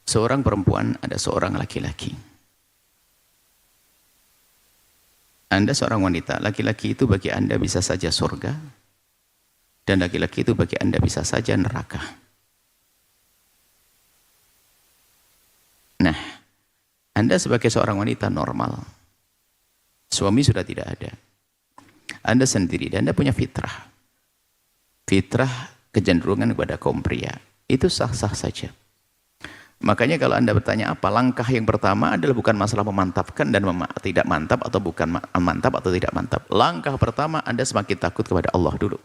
Seorang perempuan, ada seorang laki-laki. Anda seorang wanita, laki-laki itu bagi Anda bisa saja surga, dan laki-laki itu bagi Anda bisa saja neraka. Nah, Anda sebagai seorang wanita normal, suami sudah tidak ada. Anda sendiri, dan Anda punya fitrah. Fitrah kecenderungan kepada kaum pria. Itu sah-sah saja. Makanya kalau Anda bertanya apa, langkah yang pertama adalah bukan masalah memantapkan dan tidak mantap atau bukan mantap atau tidak mantap. Langkah pertama Anda semakin takut kepada Allah dulu.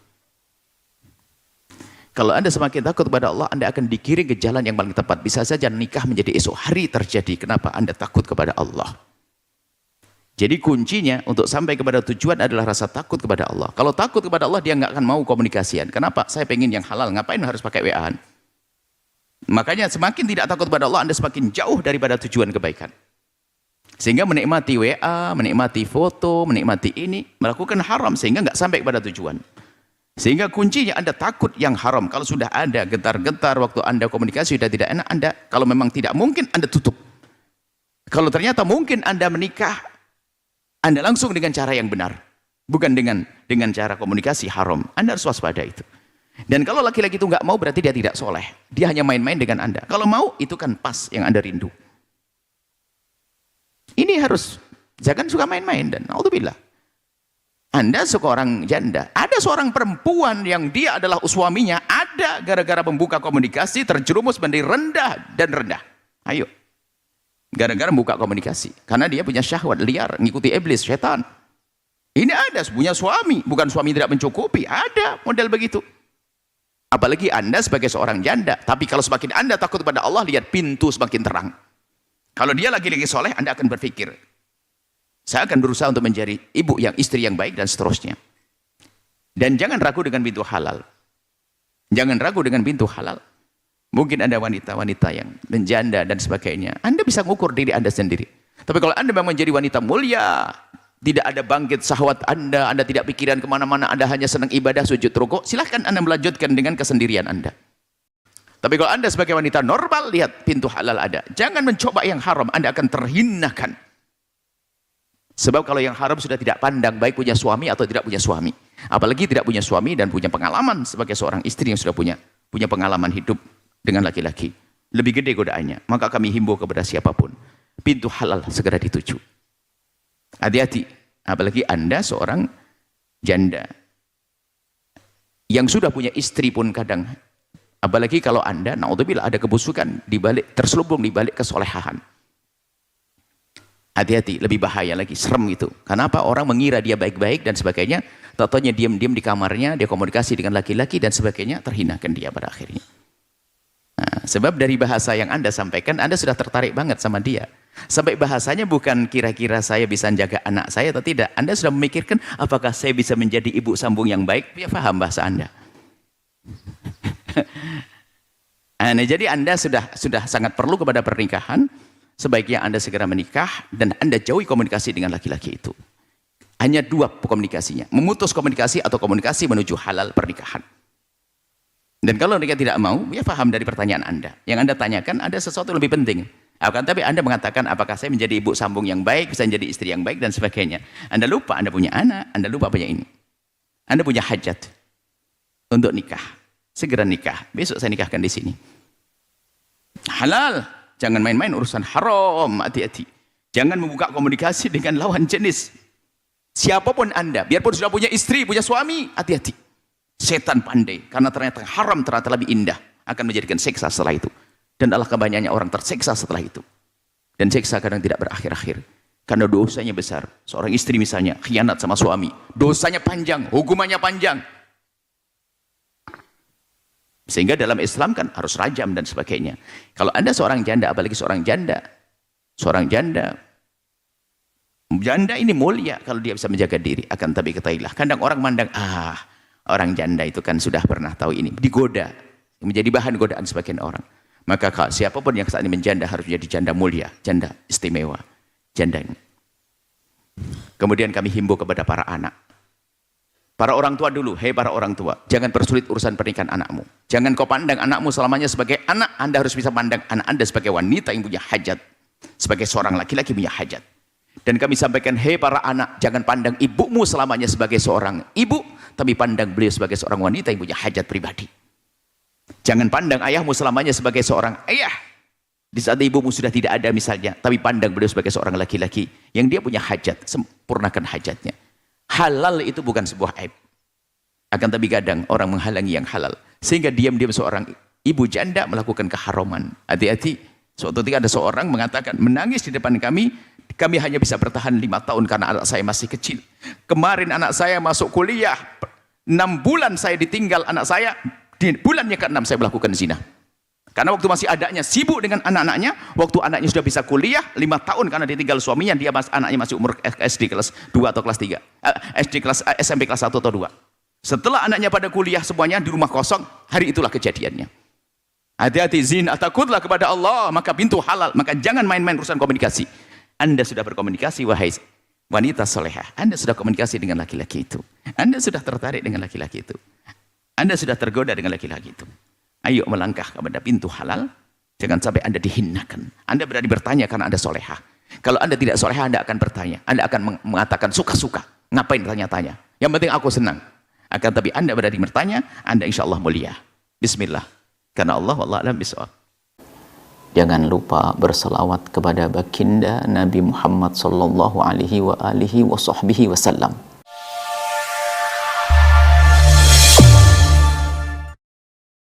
Kalau Anda semakin takut kepada Allah, Anda akan dikirim ke jalan yang paling tepat. Bisa saja nikah menjadi esok hari terjadi. Kenapa? Anda takut kepada Allah. Jadi kuncinya untuk sampai kepada tujuan adalah rasa takut kepada Allah. Kalau takut kepada Allah, dia nggak akan mau komunikasian. Kenapa? Saya pengen yang halal, ngapain harus pakai WA-an? Makanya semakin tidak takut kepada Allah, Anda semakin jauh daripada tujuan kebaikan. Sehingga menikmati WA, menikmati foto, menikmati ini, melakukan haram sehingga nggak sampai kepada tujuan. Sehingga kuncinya Anda takut yang haram. Kalau sudah ada getar-getar waktu Anda komunikasi sudah tidak enak, Anda kalau memang tidak mungkin Anda tutup. Kalau ternyata mungkin Anda menikah, Anda langsung dengan cara yang benar, bukan dengan cara komunikasi haram. Anda harus waspada itu. Dan kalau laki-laki itu nggak mau, berarti dia tidak soleh. Dia hanya main-main dengan Anda. Kalau mau, itu kan pas yang Anda rindu. Ini harus, jangan suka main-main. Dan naudzubillah, Anda seorang janda, ada seorang perempuan yang dia adalah suaminya, ada gara-gara membuka komunikasi, terjerumus menjadi rendah dan rendah. Ayo. Gara-gara membuka komunikasi. Karena dia punya syahwat liar, ngikuti iblis, setan. Ini ada, punya suami. Bukan suami tidak mencukupi, ada model begitu. Apalagi Anda sebagai seorang janda. Tapi kalau semakin Anda takut kepada Allah, lihat pintu semakin terang. Kalau dia lagi-lagi soleh, Anda akan berpikir, saya akan berusaha untuk menjadi ibu yang istri yang baik dan seterusnya. Dan jangan ragu dengan pintu halal. Jangan ragu dengan pintu halal. Mungkin ada wanita-wanita yang menjanda dan sebagainya. Anda bisa mengukur diri Anda sendiri. Tapi kalau Anda memang menjadi wanita mulia, tidak ada bangkit syahwat Anda tidak pikiran kemana-mana, Anda hanya senang ibadah, sujud, rukuk, silahkan Anda melanjutkan dengan kesendirian Anda. Tapi kalau Anda sebagai wanita normal, lihat pintu halal ada. Jangan mencoba yang haram, Anda akan terhinakan. Sebab kalau yang haram sudah tidak pandang, baik punya suami atau tidak punya suami. Apalagi tidak punya suami dan punya pengalaman sebagai seorang istri yang sudah punya pengalaman hidup dengan laki-laki. Lebih gede godaannya. Maka kami himbau kepada siapapun, pintu halal segera dituju. Hati-hati, apalagi Anda seorang janda yang sudah punya istri pun kadang, apalagi kalau Anda, naudzubillah, ada kebusukan terselubung di balik kesolehan. Hati-hati, lebih bahaya lagi, serem itu. Karena apa? Orang mengira dia baik-baik dan sebagainya, tahu-tahunya diam-diam di kamarnya, dia komunikasi dengan laki-laki dan sebagainya, terhinakan dia pada akhirnya. Nah, sebab dari bahasa yang Anda sampaikan, Anda sudah tertarik banget sama dia. Sampai bahasanya bukan kira-kira saya bisa menjaga anak saya atau tidak. Anda sudah memikirkan apakah saya bisa menjadi ibu sambung yang baik. Ya, paham bahasa Anda. Nah, jadi Anda sudah sangat perlu kepada pernikahan. Sebaiknya Anda segera menikah dan Anda jauhi komunikasi dengan laki-laki itu. Hanya dua komunikasinya. Memutus komunikasi atau komunikasi menuju halal pernikahan. Dan kalau mereka tidak mau, ya paham dari pertanyaan Anda. Yang Anda tanyakan ada sesuatu lebih penting. Akan tapi Anda mengatakan apakah saya menjadi ibu sambung yang baik, bisa menjadi istri yang baik dan sebagainya. Anda lupa Anda punya anak, Anda lupa punya ini. Anda punya hajat untuk nikah. Segera nikah. Besok saya nikahkan di sini. Halal. Jangan main-main urusan haram. Hati-hati. Jangan membuka komunikasi dengan lawan jenis. Siapapun Anda, biarpun sudah punya istri, punya suami, hati-hati. Setan pandai, karena ternyata haram ternyata lebih indah, akan menjadikan siksa setelah itu. Dan alangkah banyaknya orang tersiksa setelah itu. Dan siksa kadang tidak berakhir-akhir. Karena dosanya besar. Seorang istri misalnya, khianat sama suami. Dosanya panjang, hukumannya panjang. Sehingga dalam Islam kan harus rajam dan sebagainya. Kalau Anda seorang janda, apalagi seorang janda. Seorang janda. Janda ini mulia kalau dia bisa menjaga diri. Akan tapi ketahuilah, kadang orang mandang, orang janda itu kan sudah pernah tahu ini. Digoda. Menjadi bahan godaan sebagian orang. Maka siapapun yang saat ini menjanda harus menjadi janda mulia, janda istimewa, janda ini. Kemudian kami himbau kepada para anak. Para orang tua dulu, hei para orang tua, jangan persulit urusan pernikahan anakmu. Jangan kau pandang anakmu selamanya sebagai anak, Anda harus bisa pandang anak Anda sebagai wanita yang punya hajat. Sebagai seorang laki-laki punya hajat. Dan kami sampaikan, hei para anak, jangan pandang ibumu selamanya sebagai seorang ibu, tapi pandang beliau sebagai seorang wanita yang punya hajat pribadi. Jangan pandang ayahmu selamanya sebagai seorang ayah. Di saat ibumu sudah tidak ada misalnya, tapi pandang beliau sebagai seorang laki-laki yang dia punya hajat, sempurnakan hajatnya. Halal itu bukan sebuah aib. Akan tapi kadang orang menghalangi yang halal. Sehingga diam-diam seorang ibu janda melakukan keharaman. Hati-hati. Suatu ketika ada seorang mengatakan, menangis di depan kami hanya bisa bertahan 5 tahun karena anak saya masih kecil. Kemarin anak saya masuk kuliah, 6 bulan saya ditinggal anak saya, di bulannya ke-6 saya melakukan zina. Karena waktu masih adanya sibuk dengan anak-anaknya, waktu anaknya sudah bisa kuliah, 5 tahun karena ditinggal suaminya, anaknya masih umur SD kelas 2 atau kelas 3. SMP kelas 1 atau 2. Setelah anaknya pada kuliah semuanya di rumah kosong, hari itulah kejadiannya. Hati-hati zina, takutlah kepada Allah, maka pintu halal, maka jangan main-main urusan komunikasi. Anda sudah berkomunikasi, wahai wanita solehah, Anda sudah komunikasi dengan laki-laki itu. Anda sudah tertarik dengan laki-laki itu. Anda sudah tergoda dengan laki-laki itu. Ayo melangkah kepada pintu halal. Jangan sampai Anda dihinakan. Anda berani bertanya karena Anda solehah. Kalau Anda tidak solehah, Anda akan bertanya. Anda akan mengatakan suka-suka. Ngapain tanya-tanya? Yang penting aku senang. Akan tapi Anda berani bertanya, Anda insya Allah mulia. Bismillah. Karena Allah wallahu a'lam bishawab. Jangan lupa berselawat kepada baginda Nabi Muhammad sallallahu alaihi wa alihi wa sahbihi wasallam.